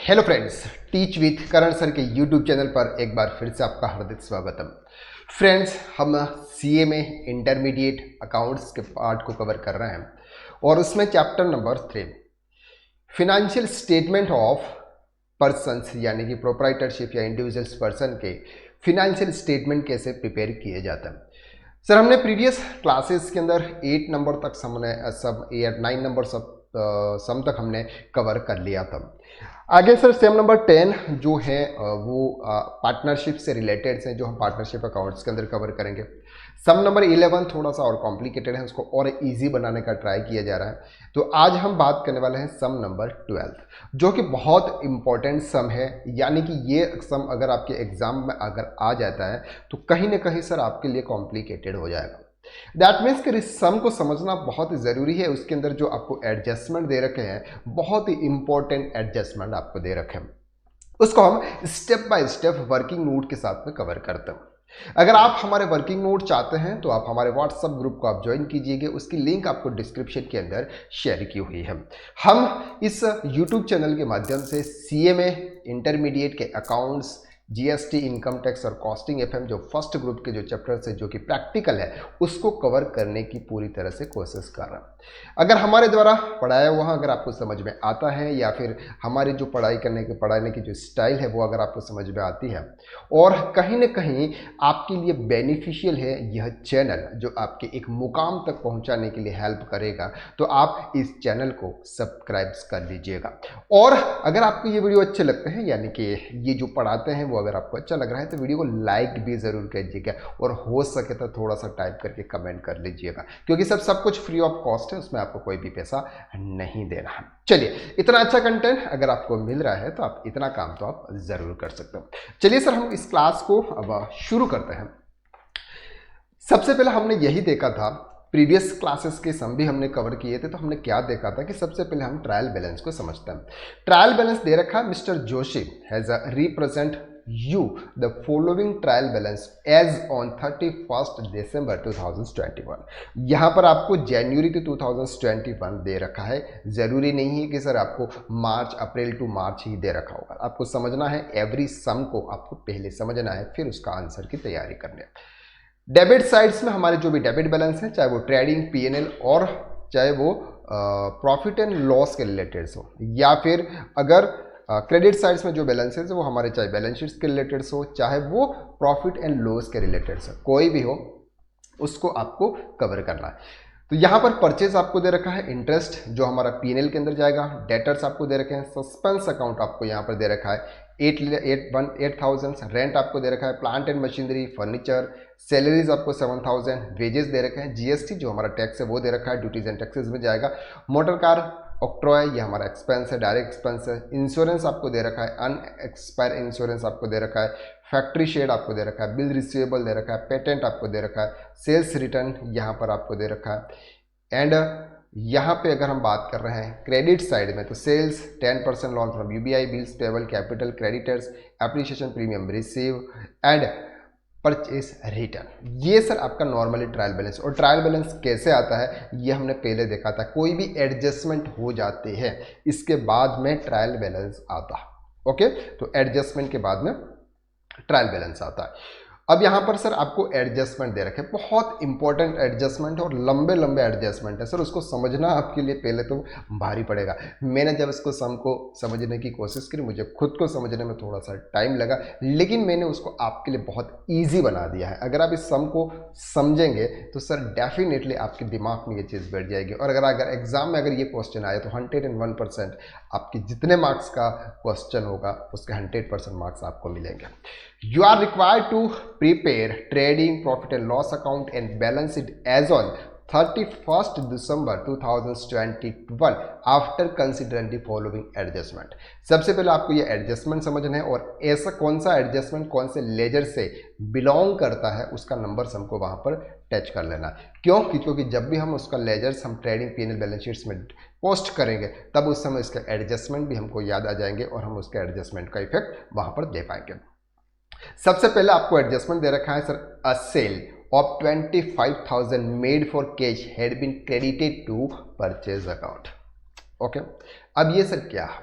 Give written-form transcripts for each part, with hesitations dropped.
Hello friends, teach with Karan sir के YouTube channel पर एक बार फिर से आपका हार्दिक स्वागतम। फ्रेंड्स, हम सीए में इंटरमीडिएट अकाउंट्स के पार्ट को कवर कर रहे हैं और उसमें chapter number 3 financial statement of persons यानी कि प्रोप्राइटरशिप या इंडिविजुअल्स पर्सन के फिनेंशियल स्टेटमेंट कैसे प्रिपेयर किए जाते हैं। सर, हमने प्रीवियस क्लासेस के अंदर 8 नंबर तक हमने सब 9 नंबर सब सम तक हमने कवर कर लिया था। आगे सर सेम नंबर 10 जो है वो पार्टनरशिप से रिलेटेड है, जो हम पार्टनरशिप अकाउंट्स के अंदर कवर करेंगे। सम नंबर 11 थोड़ा सा और कॉम्प्लिकेटेड है, उसको और इजी बनाने का ट्राई किया जा रहा है। तो आज हम बात करने वाले हैं सम नंबर 12 जो कि बहुत इंपॉर्टेंट सम है, यानी कि ये सम अगर आपके एग्जाम में अगर आ जाता है तो कहीं ना कहीं सर आपके लिए कॉम्प्लिकेटेड हो जाएगा। दैट मीन्स कि इस सम को समझना बहुत ही ज़रूरी है। उसके अंदर जो आपको एडजस्टमेंट दे रखे हैं, बहुत ही इंपॉर्टेंट एडजस्टमेंट आपको दे रखे हैं, उसको हम step by step working note के साथ में कवर करते हैं। अगर आप हमारे वर्किंग नोट चाहते हैं तो आप हमारे व्हाट्सएप ग्रुप को आप ज्वाइन कीजिएगा, उसकी लिंक आपको डिस्क्रिप्शन के अंदर शेयर की हुई है। हम इस यूट्यूब चैनल के माध्यम से सीए में इंटरमीडिएट के अकाउंट्स, जीएसटी, इनकम टैक्स और कॉस्टिंग एफएम जो फर्स्ट ग्रुप के जो चैप्टर्स है जो कि प्रैक्टिकल है, उसको कवर करने की पूरी तरह से कोशिश कर रहा है। अगर हमारे द्वारा पढ़ाया हुआ अगर आपको समझ में आता है, या फिर हमारी जो पढ़ाने की जो स्टाइल है वो अगर आपको समझ में आती है और कहीं ना कहीं आपके लिए बेनिफिशियल है यह चैनल, जो आपके एक मुकाम तक पहुंचाने के लिए हेल्प करेगा, तो आप इस चैनल को सब्सक्राइब कर लीजिएगा। और अगर आपको ये वीडियो अच्छे लगते हैं, यानी कि ये जो पढ़ाते हैं वो अगर आपको अच्छा लग रहा है, तो वीडियो को लाइक भी ज़रूर कीजिएगा और हो सके तो थोड़ा सा टाइप करके कमेंट कर लीजिएगा, क्योंकि सब कुछ फ्री ऑफ कॉस्ट है, उसमें आपको कोई भी पैसा नहीं देना है। चलिए, इतना अच्छा कंटेंट अगर आपको मिल रहा है तो आप इतना काम तो आप ज़रूर कर सकते हो। चलिए सर, हम इस क्लास को अब शुरू करते हैं। सबसे पहले हमने यही देखा था, प्रीवियस क्लासेस के सम भी हमने कवर किए थे, तो हमने क्या देखा था कि सबसे पहले हम ट्रायल बैलेंस को समझते हैं। ट्रायल बैलेंस दे रखा है, mister Joshi has represent you the following trial balance as on 31st December 2021। यहाँ पर आपको जनवरी टू 2021 दे रखा है। ज़रूरी नहीं है कि सर आपको मार्च, अप्रैल टू मार्च ही दे रखा होगा। आपको समझना है, एवरी सम को आपको पहले समझना है, फिर उसका आंसर की तैयारी करनी है। डेबिट साइड्स में हमारे जो भी डेबिट बैलेंस है, चाहे वो ट्रेडिंग पीएनएल और चाहे वो प्रॉफिट एंड लॉस के रिलेटेड हो, या फिर अगर क्रेडिट साइड्स में जो बैलेंस है वो हमारे चाहे बैलेंस शीट्स के रिलेटेड हो, चाहे वो प्रॉफिट एंड लॉस के रिलेटेड हो, कोई भी हो, उसको आपको कवर करना है। तो यहाँ पर परचेज आपको दे रखा है, इंटरेस्ट जो हमारा पीएनएल के अंदर जाएगा, डेटर्स आपको दे रखे हैं, सस्पेंस अकाउंट आपको यहाँ पर दे रखा है 8,000, रेंट आपको दे रखा है, plant and machinery, furniture, salaries आपको 7,000, वेजेस दे रखे हैं, जीएसटी जो हमारा टैक्स है वो दे रखा है, ड्यूटीज एंड टैक्सेस में जाएगा, मोटर कार ऑक्ट्रॉय ये हमारा एक्सपेंस है, डायरेक्ट एक्सपेंस है, इंश्योरेंस आपको दे रखा है, अनएक्सपायर इंश्योरेंस आपको दे रखा है, फैक्ट्री शेड आपको दे रखा है, बिल रिसीवेबल दे रखा है, पेटेंट आपको दे रखा है, सेल्स रिटर्न यहाँ पर आपको दे रखा है। एंड यहाँ पे अगर हम बात कर रहे हैं क्रेडिट साइड में, तो sales 10% loan from UBI, bills payable, capital, creditors, appreciation premium receive and purchase return. ये सर आपका नॉर्मली ट्रायल बैलेंस। और ट्रायल बैलेंस कैसे आता है ये हमने पहले देखा था, कोई भी एडजस्टमेंट हो जाते हैं इसके बाद में ट्रायल बैलेंस आता है। ओके, तो एडजस्टमेंट के बाद में ट्रायल बैलेंस आता है। अब यहाँ पर सर आपको एडजस्टमेंट दे रखे, बहुत इंपॉर्टेंट एडजस्टमेंट और लंबे लंबे एडजस्टमेंट है सर, उसको समझना आपके लिए पहले तो भारी पड़ेगा। मैंने जब इसको सम को समझने की कोशिश की, मुझे खुद को समझने में थोड़ा सा टाइम लगा, लेकिन मैंने उसको आपके लिए बहुत ईजी बना दिया है। अगर आप इस सम को समझेंगे तो सर डेफिनेटली आपके दिमाग में ये चीज़ बैठ जाएगी। और अगर एग्जाम में अगर ये क्वेश्चन आए तो 101% आपके जितने मार्क्स का क्वेश्चन होगा उसके 100% मार्क्स आपको मिलेंगे। You are required to prepare trading profit and loss account and balance it as on 31st December 2021 after considering the following adjustment। सबसे पहले आपको ये एडजस्टमेंट समझना है और ऐसा कौन सा एडजस्टमेंट कौन से लेजर से बिलोंग करता है उसका नंबर हमको वहां पर टच कर लेना है। क्यों? क्योंकि जब भी हम उसका लेजर्स हम ट्रेडिंग पीएनएल बैलेंस शीट्स में पोस्ट करेंगे तब उस समय इसका एडजस्टमेंट भी हमको याद आ जाएंगे और हम उसके एडजस्टमेंट का इफेक्ट वहां पर दे पाएंगे। सबसे पहले आपको एडजस्टमेंट दे रखा है sir, a sale of 25,000 made for cash had been credited to purchase account. Okay, अब ये सर क्या है?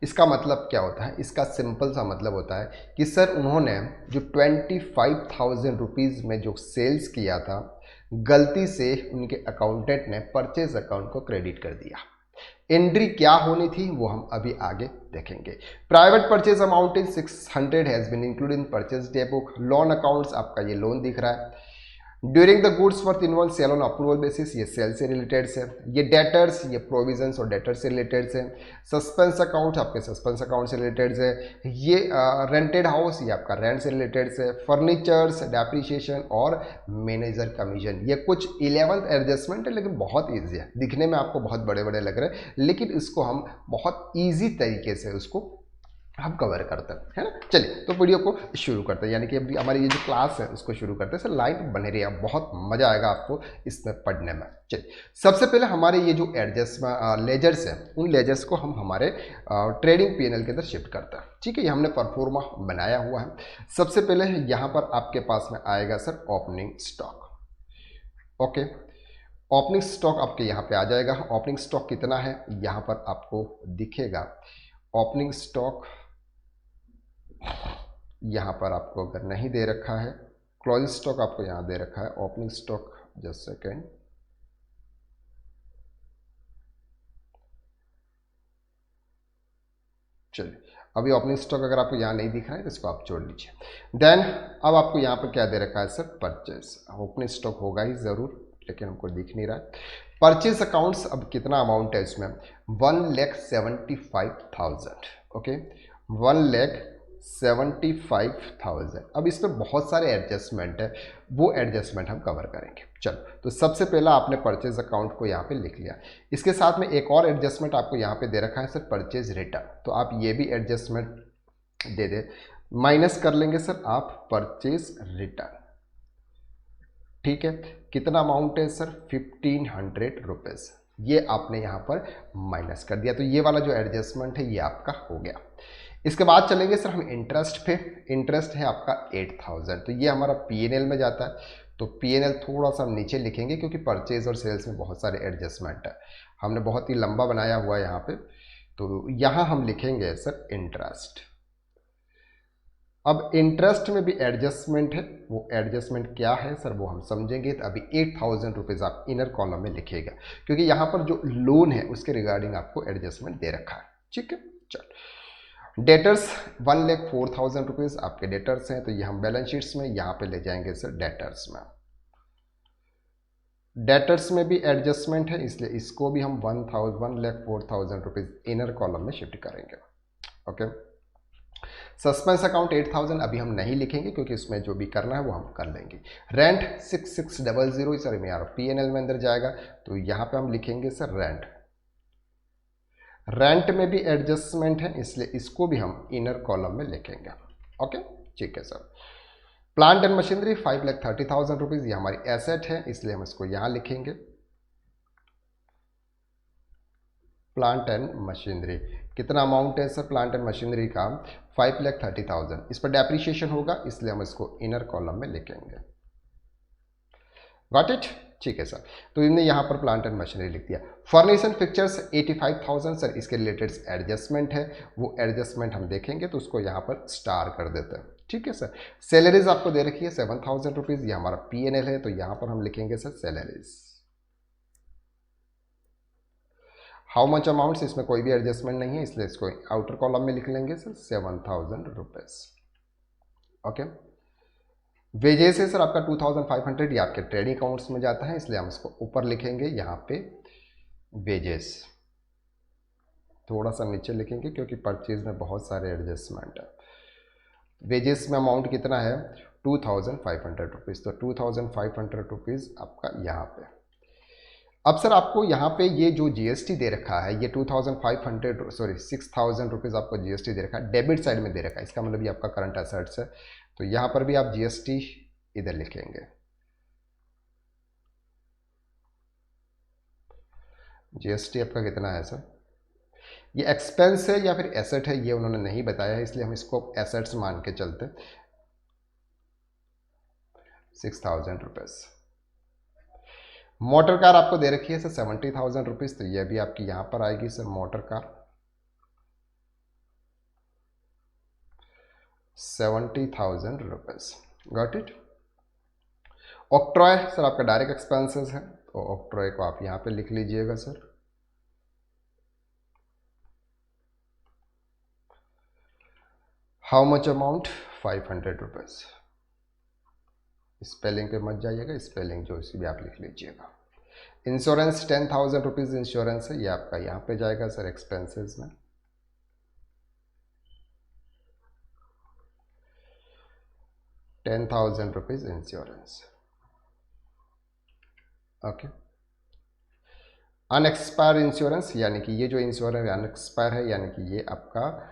इसका मतलब क्या होता है, इसका सिंपल सा मतलब होता है कि सर उन्होंने जो 25,000 रुपीज़ में जो सेल्स किया था, गलती से उनके अकाउंटेंट ने परचेज अकाउंट को क्रेडिट कर दिया। एंट्री क्या होनी थी वो हम अभी आगे देखेंगे। Private purchase amount in 600 has been included in purchase day book. Loan accounts, आपका ये लोन दिख रहा है। During the goods worth involve sale on approval basis, ये सेल से रिलेटेड से। ये डेटर्स, ये प्रोविजंस और डेटर्स से रिलेटेड से। सस्पेंस अकाउंट आपके सस्पेंस अकाउंट से रिलेटेड से। ये रेंटेड हाउस, ये आपका रेंट से रिलेटेड से। फर्नीचर्स, डेप्रिसिएशन और मैनेजर कमीशन, ये कुछ 11th एडजस्टमेंट है, लेकिन बहुत ईजी है। दिखने में आपको बहुत बड़े बड़े लग रहे हैं, लेकिन इसको हम बहुत ईजी तरीके से उसको हम कवर करते हैं, है ना। चलिए तो वीडियो को शुरू करते हैं, यानी कि अभी हमारी ये जो क्लास है उसको शुरू करते हैं। सर लाइन बने रही है, बहुत मजा आएगा आपको इसमें पढ़ने में। चलिए सबसे पहले हमारे ये जो एडजस्ट लेजर्स हैं, उन लेजर्स को हम हमारे ट्रेडिंग पीएनएल के अंदर शिफ्ट करते हैं। ठीक है, ये हमने परफॉर्मा बनाया हुआ है। सबसे पहले यहाँ पर आपके पास में आएगा sir opening stock. Okay, opening stock आपके यहाँ पे आ जाएगा। ओपनिंग स्टॉक कितना है यहाँ पर आपको दिखेगा। ओपनिंग स्टॉक यहाँ पर आपको अगर नहीं दे रखा है, क्लोजिंग स्टॉक आपको यहाँ दे रखा है। ओपनिंग स्टॉक, जस्ट सेकेंड, चलिए अभी ओपनिंग स्टॉक अगर आपको यहाँ नहीं दिख रहा है तो इसको आप छोड़ लीजिए। देन अब आपको यहाँ पर क्या दे रखा है सर, परचेज। ओपनिंग स्टॉक होगा ही ज़रूर, लेकिन हमको दिख नहीं रहा है। परचेज अकाउंट्स, अब कितना अमाउंट है इसमें, 1,75,000। ओके, 1,75,000। अब इसमें बहुत सारे एडजस्टमेंट है, वो एडजस्टमेंट हम कवर करेंगे। चलो तो सबसे पहला आपने परचेज अकाउंट को यहाँ पे लिख लिया। इसके साथ में एक और एडजस्टमेंट आपको यहाँ पे दे रखा है सर, परचेज रिटर्न। तो आप ये भी एडजस्टमेंट दे दे, माइनस कर लेंगे सर आप परचेज रिटर्न। ठीक है, कितना अमाउंट है सर, 1,500 रुपीज़। ये आपने यहाँ पर माइनस कर दिया। तो ये वाला जो एडजस्टमेंट है ये आपका हो गया। इसके बाद चलेंगे सर हम इंटरेस्ट पे। इंटरेस्ट है आपका 8,000, तो ये हमारा पीएनएल में जाता है। तो पीएनएल थोड़ा सा हम नीचे लिखेंगे, क्योंकि परचेज और सेल्स में बहुत सारे एडजस्टमेंट है, हमने बहुत ही लंबा बनाया हुआ है यहाँ पे। तो यहाँ हम लिखेंगे सर इंटरेस्ट। अब इंटरेस्ट में भी एडजस्टमेंट है, वो एडजस्टमेंट क्या है सर वो हम समझेंगे। तो अभी 8,000 रुपीज़ आप इनर कॉलम में लिखिएगा, क्योंकि यहाँ पर जो लोन है उसके रिगार्डिंग आपको एडजस्टमेंट दे रखा है। ठीक है, चलो डेटर्स 1,04,000 रुपीज़ आपके डेटर्स हैं, तो ये हम बैलेंस शीट्स में यहाँ पे ले जाएंगे सर डेटर्स में। डेटर्स में भी एडजस्टमेंट है, इसलिए इसको भी हम 1,04,000 रुपीज़ इनर कॉलम में शिफ्ट करेंगे। ओके, सस्पेंस अकाउंट 8,000 अभी हम नहीं लिखेंगे, क्योंकि इसमें जो भी करना है वो हम कर लेंगे। रेंट 6,600 सर मेरा पीएनएल में अंदर जाएगा, तो यहाँ पे हम लिखेंगे सर रेंट। रेंट में भी एडजस्टमेंट है, इसलिए इसको भी हम इनर कॉलम में लिखेंगे। ओके, ठीक है sir. Plant and machinery 5,30,000 rupees, ये हमारी एसेट है, इसलिए हम इसको यहाँ लिखेंगे। प्लांट एंड मशीनरी कितना अमाउंट है सर प्लांट एंड मशीनरी का, 5,30,000। इस पर डेप्रीशिएशन होगा, इसलिए हम इसको इनर कॉलम में लिखेंगे। गॉट इट, ठीक है सर। तो इन्हें यहाँ पर प्लांट एंड मशीनरी लिख दिया। फर्निचर फिक्चर्स 85,000 सर, इसके रिलेटेड एडजस्टमेंट है, वो एडजस्टमेंट हम देखेंगे, तो उसको यहाँ पर स्टार कर देते हैं। ठीक है सर। सैलरीज आपको दे रखी है 7,000 रुपीज़, ये हमारा पीएनएल है, तो यहाँ पर हम लिखेंगे sir salaries. How much amounts, इसमें कोई भी एडजस्टमेंट नहीं है, इसलिए इसको आउटर कॉलम में लिख लेंगे सर 7,000 रुपीज़। ओके, वेजेस है सर आपका 2,500, ये आपके ट्रेडिंग अकाउंट्स में जाता है, इसलिए हम इसको ऊपर लिखेंगे यहाँ पे वेजेस। थोड़ा सा नीचे लिखेंगे, क्योंकि परचेज में बहुत सारे एडजस्टमेंट है। वेजेस में अमाउंट कितना है, 2,500 रुपीज़, तो 2,500 रुपीज़ आपका यहाँ पे। अब सर आपको यहाँ पे ये जो जीएसटी दे रखा है, ये 6,000 रुपीज़ आपको जीएसटी दे रखा है, डेबिट साइड में दे रखा है, इसका मतलब ये आपका करंट एसेट्स है, तो यहाँ पर भी आप जीएसटी इधर लिखेंगे। जीएसटी आपका कितना है सर, ये एक्सपेंस है या फिर एसेट है ये उन्होंने नहीं बताया है, इसलिए हम इसको एसेट्स मान के चलते। 6,000 रुपीज़। मोटर कार आपको दे रखी है सर 70,000 रुपीज़, तो ये भी आपकी यहाँ पर आएगी sir motor car. 70,000 rupees. Got it. Octroi sir आपका डायरेक्ट एक्सपेंसेस है, तो ऑक्ट्रॉय को आप यहाँ पे लिख लीजिएगा sir. How much amount 500 rupees. Spelling पे मत जाइएगा, स्पेलिंग जो इसी भी आप लिख लीजिएगा। इंश्योरेंस 10,000 रुपीज़ इंश्योरेंस है, ये आपका यहाँ पे जाएगा सर एक्सपेंसेस में। ₹10,000 इंश्योरेंस। ओके। अनएक्सपायर इंश्योरेंस, यानी कि ये जो इंश्योरेंस अनएक्सपायर है, यानी कि ये आपका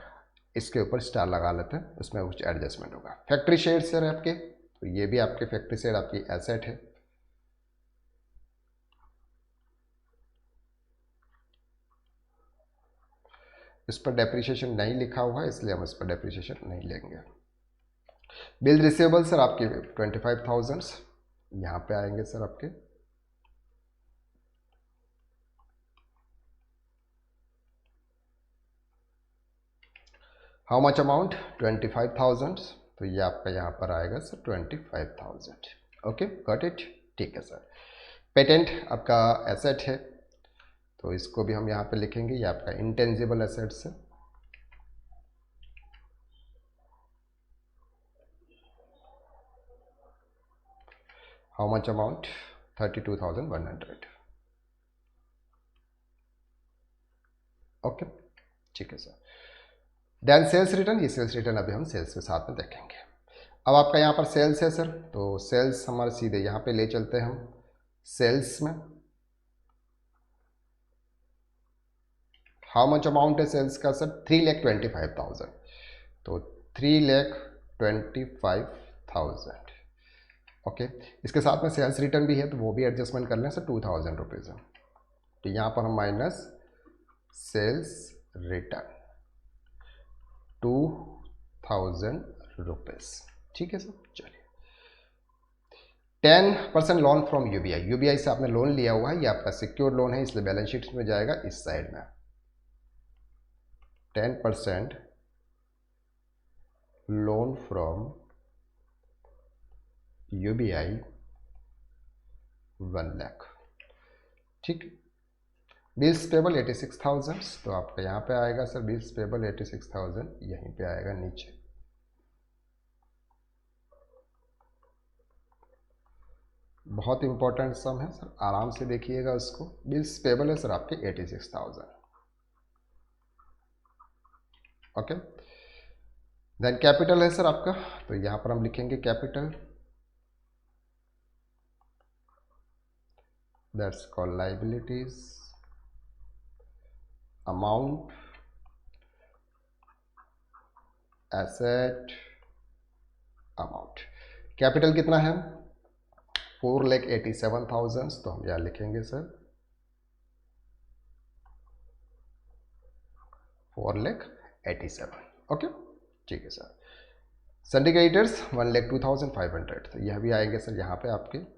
इसके ऊपर स्टार लगा लेते हैं, उसमें कुछ एडजस्टमेंट होगा। फैक्ट्री शेयर सर आपके, तो ये भी आपके फैक्ट्री शेयर आपकी एसेट है। इस पर डेप्रिसिएशन नहीं लिखा हुआ है, इसलिए हम इस पर डेप्रिसिएशन नहीं लेंगे। बिल रिसीवेबल सर आपके 25,000 यहाँ पे आएंगे सर आपके। हाउ मच अमाउंट 25,000, तो ये आपका यहाँ पर आएगा सर 25,000। Okay got it. ठीक है सर। पेटेंट आपका एसेट है, तो इसको भी हम यहाँ पे लिखेंगे, ये आपका इंटेंजिबल एसेट्स है। How much amount 32,100। ओके ठीक है सर। देन सेल्स रिटर्न, ये सेल्स रिटर्न अभी हम सेल्स के साथ में देखेंगे। अब आपका यहाँ पर सेल्स है सर, तो सेल्स हमारे सीधे यहाँ पे ले चलते हैं हम सेल्स में। हाउ मच अमाउंट है सेल्स का सर 3,25,000, तो 3,25,000। ओके। इसके साथ में सेल्स रिटर्न भी है, तो वो भी एडजस्टमेंट कर लें सर 2,000 रुपीज़ है, तो यहाँ पर हम माइनस सेल्स रिटर्न 2,000 रुपीज़। ठीक है सर। चलिए 10% लोन फ्रॉम यूबीआई, यूबीआई से आपने लोन लिया हुआ है, ये आपका सिक्योर्ड लोन है, इसलिए बैलेंस शीट में जाएगा इस साइड में। 10% लोन फ्रॉम यूबीआई 1 लाख। ठीक। बिल्स पेबल 86,000, तो आपका यहाँ पे आएगा सर बिल्स पेबल 86,000, यहीं पे आएगा नीचे। बहुत इंपॉर्टेंट सम है सर, आराम से देखिएगा उसको। बिल्स पेबल है सर आपके 86,000। ओके। देन कैपिटल है सर आपका, तो यहाँ पर हम लिखेंगे capital, that's called liabilities, amount, asset, amount. Capital कितना है 4,87,000, तो हम यहाँ लिखेंगे सर 4,87,000। ओके ठीक है सर। सिंडिकेटर्स 1,02,500, तो यह भी आएंगे सर यहाँ पे आपके।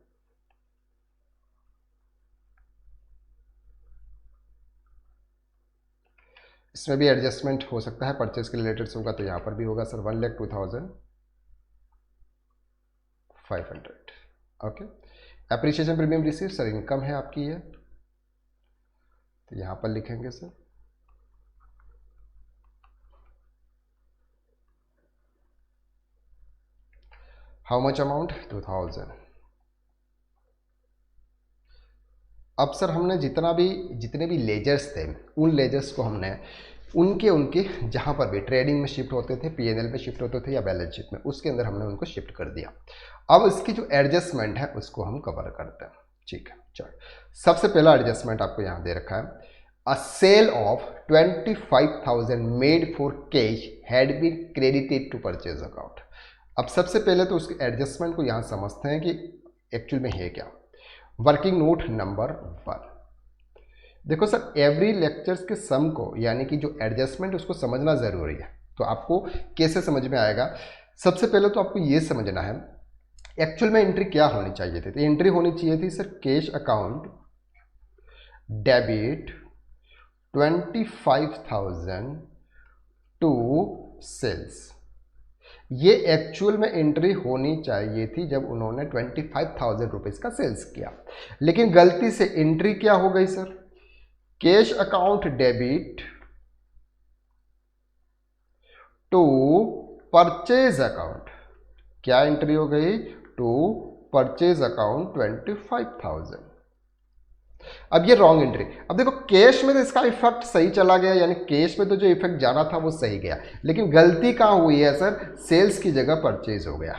इसमें भी एडजस्टमेंट हो सकता है, परचेज के रिलेटेड होगा तो यहाँ पर भी होगा sir 1,02,500। Okay. Appreciation premium receive sir income है आपकी ये, तो यहाँ पर लिखेंगे सर। How much amount 2,000। अब सर हमने जितने भी लेजर्स थे, उन लेजर्स को हमने उनके जहाँ पर भी ट्रेडिंग में शिफ्ट होते थे, पीएनएल में शिफ्ट होते थे या बैलेंस शीट में, उसके अंदर हमने उनको शिफ्ट कर दिया। अब इसकी जो एडजस्टमेंट है उसको हम कवर करते हैं। ठीक है चलो, सबसे पहला एडजस्टमेंट आपको यहाँ दे रखा है, a sale of 25,000 made for cash had been credited to purchase account. अब सबसे पहले तो उसके एडजस्टमेंट को यहाँ समझते हैं कि एक्चुअल में है क्या। Working note number 1। देखो सर, एवरी लेक्चर्स के सम को, यानी कि जो एडजस्टमेंट उसको समझना ज़रूरी है। तो आपको कैसे समझ में आएगा, सबसे पहले तो आपको ये समझना है एक्चुअल में एंट्री क्या होनी चाहिए थी। तो एंट्री होनी चाहिए थी sir cash account debit 25,000 to sales. ये एक्चुअल में एंट्री होनी चाहिए थी जब उन्होंने 25,000 रुपीज़ का सेल्स किया, लेकिन गलती से एंट्री क्या हो गई sir, cash account debit to purchase account. क्या एंट्री हो गई, टू परचेज अकाउंट 25,000। अब ये रॉन्ग एंट्री। अब देखो कैश में तो इसका इफेक्ट सही चला गया, यानी कैश में तो जो इफेक्ट जाना था वो सही गया, लेकिन गलती कहाँ हुई है सर, सेल्स की जगह परचेज हो गया,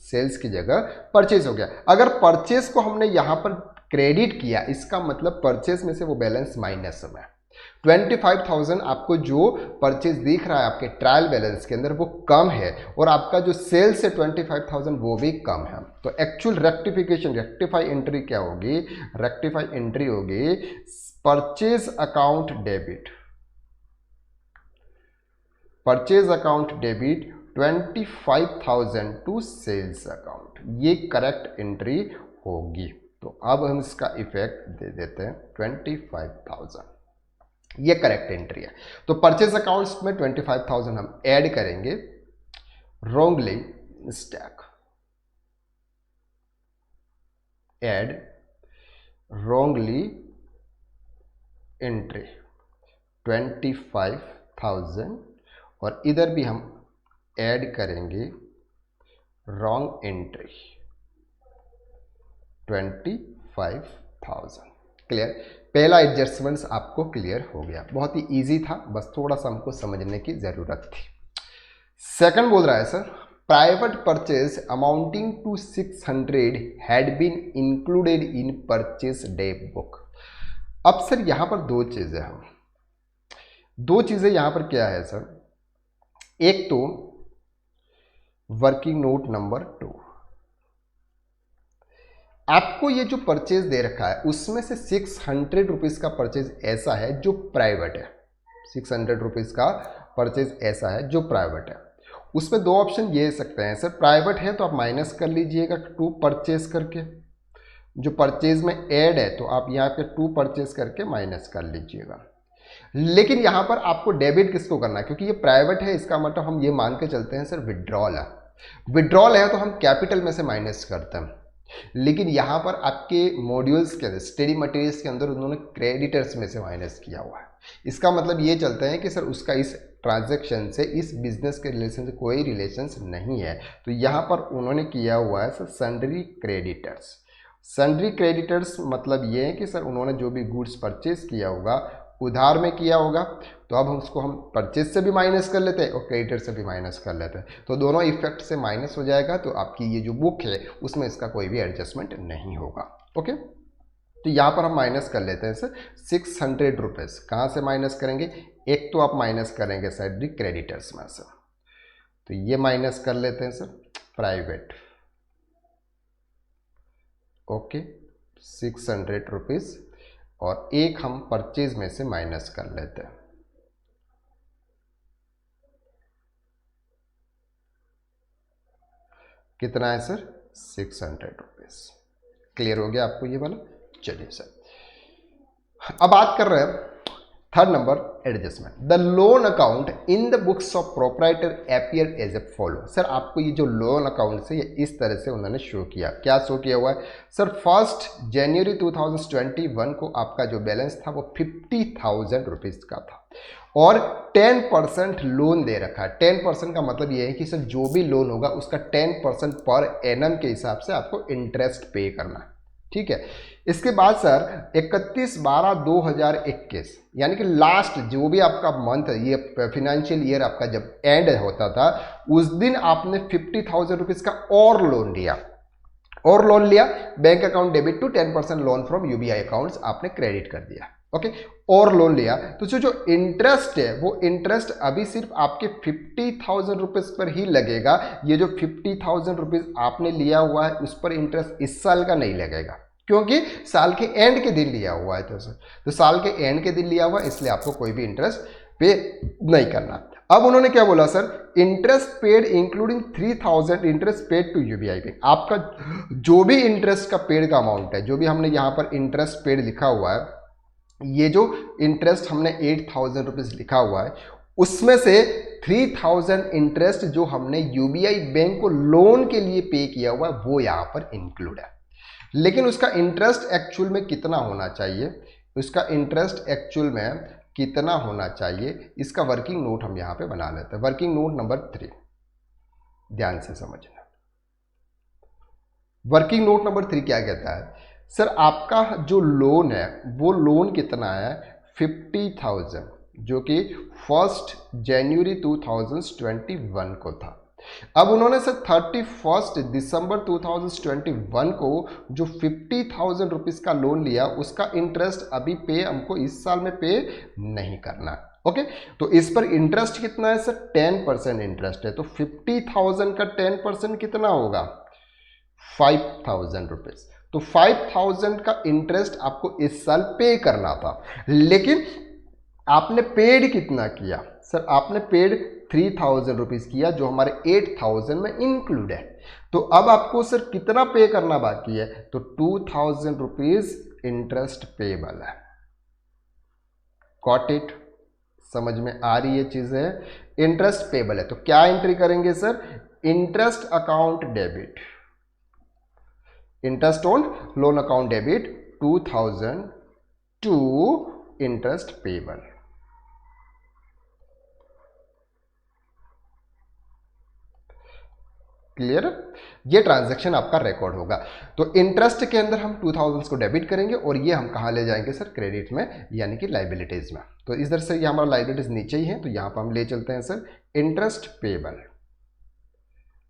सेल्स की जगह परचेज हो गया। अगर परचेज को हमने यहाँ पर क्रेडिट किया, इसका मतलब परचेज में से वो बैलेंस माइनस में 25,000 आपको जो परचेज दिख रहा है आपके ट्रायल बैलेंस के अंदर वो कम है, और आपका जो सेल्स है 25,000 वो भी कम है। तो एक्चुअल रेक्टिफाई एंट्री क्या होगी, रेक्टिफाई एंट्री होगी purchase account debit, purchase account debit 25,000 to sales account, ये करेक्ट एंट्री होगी। तो अब हम इसका इफेक्ट दे देते हैं 25,000, ये करेक्ट एंट्री है। तो परचेज अकाउंट्स में 25,000 हम ऐड करेंगे, wrongly mistake, add wrongly entry 25,000, और इधर भी हम ऐड करेंगे रॉन्ग एंट्री 25,000। क्लियर, पहला एडजस्टमेंट्स आपको क्लियर हो गया, बहुत ही इजी था, बस थोड़ा सा हमको समझने की जरूरत थी। सेकंड बोल रहा है sir, private purchase amounting to 600 had been included in purchase day book. अब सर यहां पर दो चीजें हैं, दो चीजें यहां पर क्या है सर, एक तो वर्किंग नोट नंबर 2, आपको ये जो परचेज दे रखा है उसमें से 600 रुपीज़ का परचेज ऐसा है जो प्राइवेट है, 600 रुपीज़ का परचेज ऐसा है जो प्राइवेट है। उसमें दो ऑप्शन ये सकते हैं सर, प्राइवेट है तो आप माइनस कर लीजिएगा टू परचेज करके, जो परचेज में ऐड है तो आप यहाँ पे टू परचेज करके माइनस कर लीजिएगा। लेकिन यहाँ पर आपको डेबिट किसको करना है, क्योंकि ये प्राइवेट है, इसका मतलब हम ये मान के चलते हैं सर विड्रॉल है, विड्रॉल है तो हम कैपिटल में से माइनस करते हैं, लेकिन यहां पर आपके मॉड्यूल्स के अंदर स्टडी मटेरियल्स के अंदर उन्होंने क्रेडिटर्स में से माइनस किया हुआ है। इसका मतलब ये चलता है कि सर उसका इस ट्रांजैक्शन से, इस बिजनेस के रिलेशन से कोई रिलेशंस नहीं है, तो यहां पर उन्होंने किया हुआ है sir sundry creditors. Sundry creditors मतलब ये है कि सर उन्होंने जो भी गुड्स परचेज किया होगा उधार में किया होगा, तो अब उसको हम परचेज से भी माइनस कर लेते हैं और क्रेडिटर से भी माइनस कर लेते हैं, तो दोनों इफेक्ट से माइनस हो जाएगा, तो आपकी ये जो बुक है उसमें इसका कोई भी एडजस्टमेंट नहीं होगा। ओके, तो यहाँ पर हम माइनस कर लेते हैं सर 600 रुपीज़। कहाँ से माइनस करेंगे, एक तो आप माइनस करेंगे सर क्रेडिटर्स में से, तो ये माइनस कर लेते हैं सर प्राइवेट, ओके 600 रुपीज़, और एक हम परचेज में से माइनस कर लेते हैं, कितना है सर 600 रुपीज़। क्लियर हो गया आपको ये वाला। चलिए सर अब बात कर रहे हैं third number adjustment, the loan account in the books of proprietor appear as a follow. Sir आपको ये जो लोन अकाउंट है ये इस तरह से उन्होंने शो किया, क्या शो किया हुआ है सर, 1 जनवरी 2021 को आपका जो बैलेंस था वो 50,000 रुपीज़ का था, और 10% लोन दे रखा है। 10% का मतलब ये है कि सर जो भी लोन होगा उसका 10% पर एनम के हिसाब से आपको इंटरेस्ट पे करना है, ठीक है। इसके बाद सर 31/12/2021 यानी कि लास्ट जो भी आपका मंथ है, ये फिनेंशियल ईयर आपका जब एंड होता था उस दिन आपने 50,000 रुपीज़ का और लोन लिया, और लोन लिया, bank account debit to 10% loan from UBI accounts आपने क्रेडिट कर दिया, ओके, और लोन लिया। तो जो इंटरेस्ट है वो इंटरेस्ट अभी सिर्फ आपके 50,000 रुपीज़ पर ही लगेगा। ये जो 50,000 रुपीज़ आपने लिया हुआ है उस पर इंटरेस्ट इस साल का नहीं लगेगा, क्योंकि साल के एंड के दिन लिया हुआ है, तो साल के एंड के दिन लिया हुआ है, इसलिए आपको कोई भी इंटरेस्ट पे नहीं करना। अब उन्होंने क्या बोला sir, interest paid including 3,000 interest paid to UBI bank. आपका जो भी इंटरेस्ट का पेड का अमाउंट है, जो भी हमने यहाँ पर इंटरेस्ट पेड लिखा हुआ है, ये जो इंटरेस्ट हमने 8,000 रुपीज़ लिखा हुआ है उसमें से 3000 इंटरेस्ट जो हमने यूबीआई बैंक को लोन के लिए पे किया हुआ वो यहाँ पर इंक्लूड है। लेकिन उसका इंटरेस्ट एक्चुअल में कितना होना चाहिए, उसका इंटरेस्ट एक्चुअल में कितना होना चाहिए, इसका वर्किंग नोट हम यहाँ पे बना लेते हैं। वर्किंग नोट नंबर 3 ध्यान से समझना। वर्किंग नोट नंबर 3 क्या कहता है, सर आपका जो लोन है वो लोन कितना है 50,000, जो कि 1 जनवरी 2021 को था। अब उन्होंने सर 31 दिसंबर 2021 को जो 50,000 रुपीज़ का लोन लिया उसका इंटरेस्ट अभी पे हमको इस साल में पे नहीं करना है। ओके, तो इस पर इंटरेस्ट कितना है सर 10% इंटरेस्ट है। तो 50,000 का 10% कितना होगा 5,000 रुपीज़। तो 5,000 का इंटरेस्ट आपको इस साल पे करना था, लेकिन आपने पेड कितना किया सर, आपने पेड 3,000 रुपीज़ किया जो हमारे 8,000 में इंक्लूड है। तो अब आपको सर कितना पे करना बाकी है, तो 2,000 रुपीज़ इंटरेस्ट पेबल है। गॉट इट, समझ में आ रही है चीज़ें, इंटरेस्ट पेबल है। तो क्या एंट्री करेंगे sir, interest account debit, interest on loan account debit 2,000 to interest payable. Clear, ये ट्रांजैक्शन आपका रिकॉर्ड होगा। तो इंटरेस्ट के अंदर हम 2,000 को डेबिट करेंगे और ये हम कहाँ ले जाएंगे सर, क्रेडिट में, यानी कि लाइबिलिटीज में। तो इधर से ये हमारा लाइबिलिटीज नीचे ही है, तो यहाँ पर हम ले चलते हैं sir interest payable.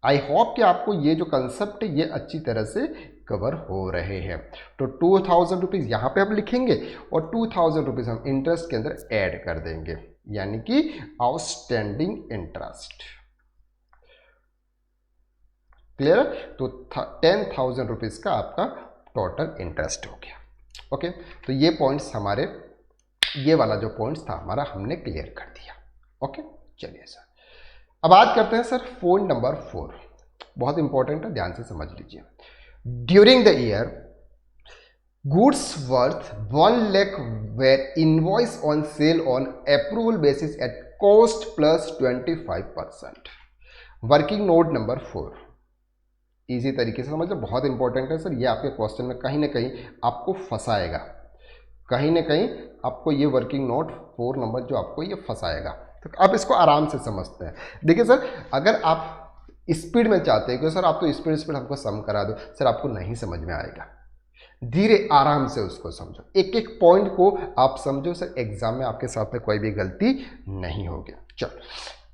I hope कि आपको ये जो कंसेप्ट है ये अच्छी तरह से कवर हो रहे हैं। तो 2,000 रुपीज़ यहाँ पे हम लिखेंगे और 2,000 रुपीज़ हम इंटरेस्ट के अंदर ऐड कर देंगे, यानी कि आउटस्टैंडिंग इंटरेस्ट। क्लियर, तो 10,000 रुपीज़ का आपका टोटल इंटरेस्ट हो गया। ओके, तो ये पॉइंट्स हमारे, ये वाला जो पॉइंट्स था हमारा हमने क्लियर कर दिया। ओके, चलिए सर अब बात करते हैं सर पॉइंट नंबर 4, बहुत इंपॉर्टेंट है, ध्यान से समझ लीजिए। During the year goods worth 1 lakh were invoiced on sale on approval basis at cost plus 25%। Working note number 4, easy तरीके से समझ लो, बहुत इंपॉर्टेंट है सर, ये आपके क्वेश्चन में कहीं ना कहीं आपको फंसाएगा, कहीं ना कहीं आपको ये वर्किंग नोट 4 नंबर जो आपको ये फंसाएगा। तो आप इसको आराम से समझते हैं। देखिए सर, अगर आप स्पीड में चाहते हैं कि सर आप तो स्पीड हमको सम करा दो, सर आपको नहीं समझ में आएगा। धीरे आराम से उसको समझो, एक एक पॉइंट को आप समझो सर, एग्जाम में आपके साथ में कोई भी गलती नहीं होगी। चलो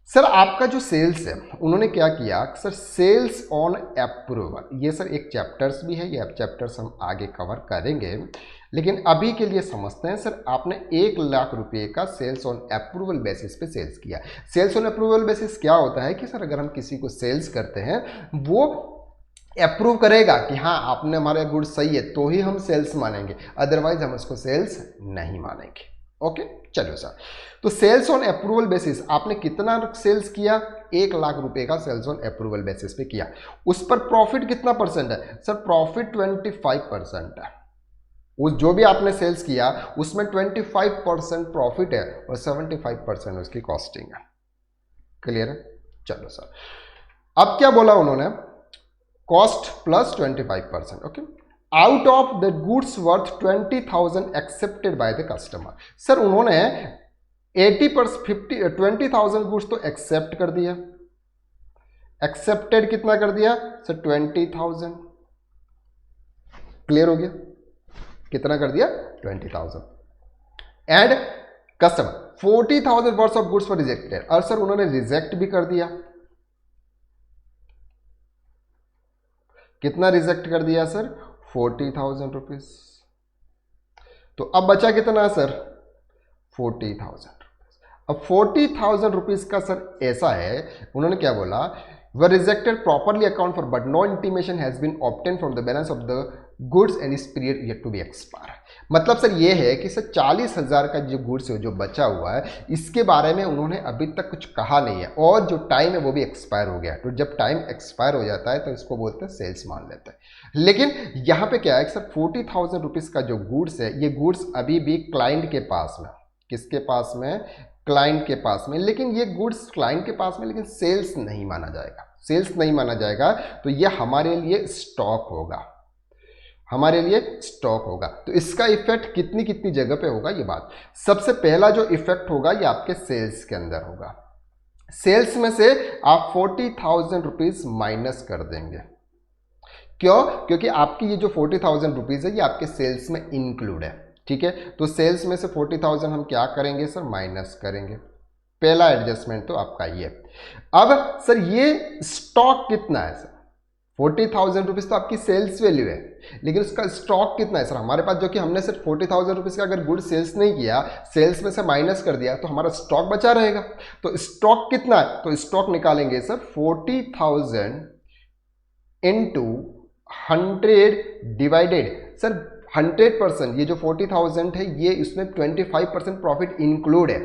सर, आपका जो सेल्स है उन्होंने क्या किया सर, सेल्स ऑन अप्रूवल, ये सर एक चैप्टर्स भी है, ये चैप्टर्स हम आगे कवर करेंगे, लेकिन अभी के लिए समझते हैं सर। आपने 1 लाख रुपए का सेल्स ऑन अप्रूवल बेसिस पे सेल्स किया। सेल्स ऑन अप्रूवल बेसिस क्या होता है कि सर अगर हम किसी को सेल्स करते हैं वो अप्रूव करेगा कि हाँ आपने हमारे गुड सही है तो ही हम सेल्स मानेंगे, अदरवाइज हम उसको सेल्स नहीं मानेंगे। ओके, चलो सर, तो सेल्स ऑन अप्रूवल बेसिस आपने कितना सेल्स किया, 1 लाख रुपए का सेल्स ऑन अप्रूवल बेसिस पे किया। उस पर प्रॉफिट कितना परसेंट है सर, प्रॉफिट 25% है। उस जो भी आपने सेल्स किया उसमें 25% प्रॉफिट है और 75% उसकी कॉस्टिंग है। क्लियर है, चलो सर, अब क्या बोला उन्होंने, cost plus 25%। Okay, out of the goods worth 20,000 accepted by the customer. Sir उन्होंने 20,000 गुड्स तो एक्सेप्ट कर दिया, एक्सेप्टेड कितना कर दिया सर 20,000। क्लियर हो गया, कितना कर दिया 20,000। And customer 40,000 worth of goods for rejected, और सर उन्होंने रिजेक्ट भी कर दिया। कितना रिजेक्ट कर दिया सर, 40,000 रुपीज। तो अब बचा कितना सर 40,000 रुपीज। अब 40,000 रुपीज का सर ऐसा है, उन्होंने क्या बोला, were rejected properly account for but no intimation has been obtained from the balance of the goods and is period yet to be expire। मतलब सर ये है कि सर 40,000 का जो गुड्स है जो बचा हुआ है इसके बारे में उन्होंने अभी तक कुछ कहा नहीं है, और जो टाइम है वो भी एक्सपायर हो गया। तो जब टाइम एक्सपायर हो जाता है तो इसको बोलते हैं सेल्स मान लेते हैं। लेकिन यहाँ पे क्या है सर 40,000 रुपीज़ का जो गुड्स है ये गुड्स अभी भी क्लाइंट के पास में, किसके पास में, क्लाइंट के पास में, लेकिन ये गुड्स क्लाइंट के पास में, लेकिन सेल्स नहीं माना जाएगा, सेल्स नहीं माना जाएगा, तो ये हमारे लिए स्टॉक होगा, हमारे लिए स्टॉक होगा। तो इसका इफेक्ट कितनी कितनी जगह पे होगा ये बात। सबसे पहला जो इफेक्ट होगा ये आपके सेल्स के अंदर होगा। सेल्स में से आप 40,000 रुपीज माइनस कर देंगे। क्यों? क्योंकि आपकी ये जो 40,000 रुपीज है ये आपके सेल्स में इंक्लूड है, ठीक है। तो सेल्स में से 40,000 हम क्या करेंगे सर, माइनस करेंगे। पहला एडजस्टमेंट तो आपका ये। अब सर ये स्टॉक कितना है सर, 40,000 रुपीज तो आपकी सेल्स वैल्यू है, लेकिन उसका स्टॉक कितना है सर हमारे पास, जो कि हमने सिर्फ 40,000 रुपीज का अगर गुड सेल्स नहीं किया, सेल्स में से माइनस कर दिया, तो हमारा स्टॉक बचा रहेगा। तो स्टॉक कितना है, तो स्टॉक निकालेंगे सर 40,000 इंटू 100 डिवाइडेड सर 100%, ये जो 40,000 है ये इसमें 25% प्रॉफिट इंक्लूड है,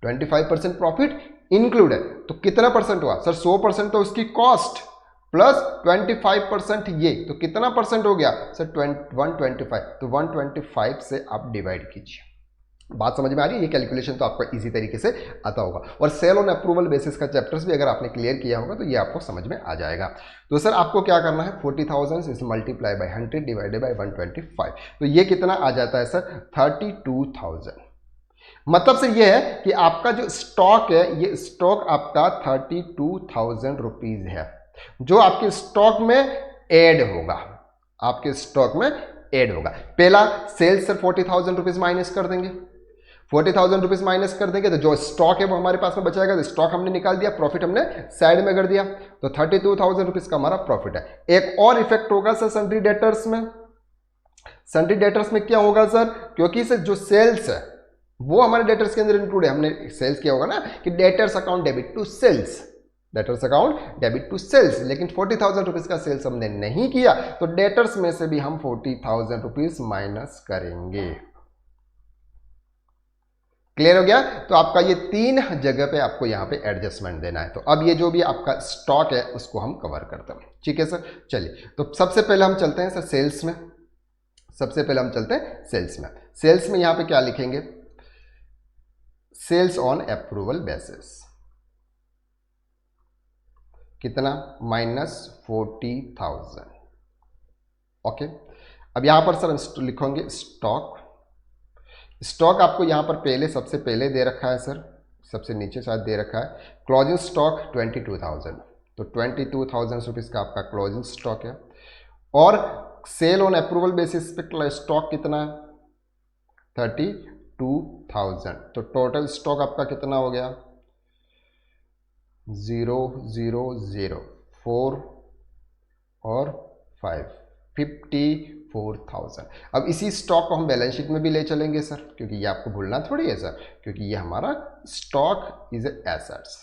25% प्रॉफिट इंक्लूड है। तो कितना परसेंट हुआ सर, 100% तो उसकी कॉस्ट प्लस 25% ये, तो कितना परसेंट हो गया सर 125। तो 125 से आप डिवाइड कीजिए। बात समझ में आ रही है? ये कैलकुलेशन तो आपको इजी तरीके से आता होगा। और सेल ऑन अप्रूवल बेसिस का चैप्टर्स भी अगर आपने क्लियर किया होगा तो ये आपको समझ में आ जाएगा। तो सर आपको क्या करना है, 40,000 is multiply by 100 divided by 125, तो ये कितना आ जाता है सर 32,000। मतलब से ये है कि आपका जो स्टॉक है ये स्टॉक आपका 32,000 रुपीज है, जो आपके स्टॉक में ऐड होगा, आपके स्टॉक में ऐड होगा। पहला सेल्स सर 40,000 रुपीज माइनस कर देंगे, 40,000 रुपीज माइनस कर देंगे, तो जो स्टॉक है वो हमारे पास में बचाएगा, तो स्टॉक हमने निकाल दिया, प्रॉफिट हमने साइड में कर दिया, तो 32,000 रुपीज का हमारा प्रॉफिट है। एक और इफेक्ट होगा सर सन्ड्री डेटर्स में। सन्ड्री डेटर्स में क्या होगा सर, क्योंकि सर जो सेल्स है वो हमारे डेटर्स के अंदर इंक्लूड है, हमने सेल्स किया होगा ना कि debtors account debit to sales, debtors account debit to sales, लेकिन 40,000 रुपीज का सेल्स हमने नहीं किया, तो डेटर्स में से भी हम 40,000 रुपीज माइनस करेंगे। क्लियर हो गया? तो आपका ये 3 जगह पे आपको यहां पे एडजस्टमेंट देना है। तो अब ये जो भी आपका स्टॉक है उसको हम कवर करते हैं, ठीक है सर। चलिए, तो सबसे पहले हम चलते हैं सर सेल्स में, सबसे पहले हम चलते हैं सेल्स में। सेल्स में यहां पे क्या लिखेंगे, सेल्स ऑन अप्रूवल बेसिस कितना, -40,000। ओके, अब यहां पर सर हम लिखेंगे स्टॉक। स्टॉक आपको यहां पर पहले सबसे पहले दे रखा है सर, सबसे नीचे शायद दे रखा है क्लोजिंग स्टॉक 22,000, तो 22,000 रुपीज का आपका क्लोजिंग स्टॉक है। और सेल ऑन अप्रूवल बेसिस पे स्टॉक कितना है 32,000, तो टोटल स्टॉक आपका कितना हो गया 0,0,0, 4 और 5, 54,000। अब इसी स्टॉक को हम बैलेंस शीट में भी ले चलेंगे सर, क्योंकि ये आपको भूलना थोड़ी है सर, क्योंकि ये हमारा stock is assets